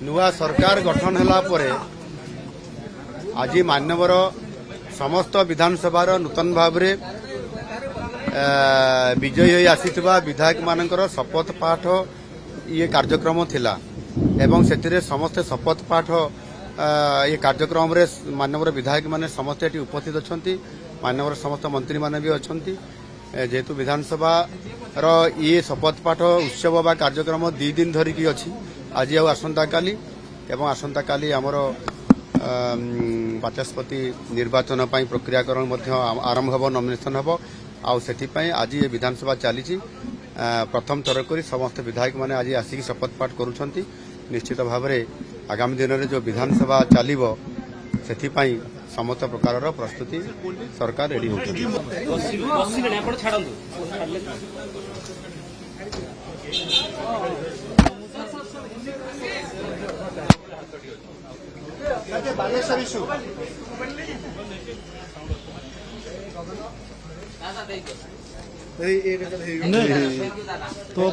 नुआ सरकार गठन होला परे आज मान्यवर समस्त विधानसभा नूतन भाव में विजयी होई आसीथिबा विधायक मानकर शपथ पाठ ये कार्यक्रम थिला एवं सेतिरे समस्त शपथ पाठ ये कार्यक्रम रे मान्यवर विधायक माने समस्त एटी उपस्थित अछंती मान्यवर समस्त मंत्री माने भी अछंती जेहेतु विधानसभा रो ये शपथ पाठ उत्सव बा कार्यक्रम 2 दिन धरिकी अछि आज आसंता काली एवं आसंता काली आमर बाचस्पति निर्वाचन पाई प्रक्रियाकरण आरंभ हम नॉमिनेशन हम आज ये विधानसभा चली प्रथम थर कर समस्त विधायक माने आज आसिक शपथ पाठ करुछंती निश्चित भाव में आगामी दिन में जो विधानसभा चलो से समस्त प्रकार प्रस्तुति सरकार रेडी होती तो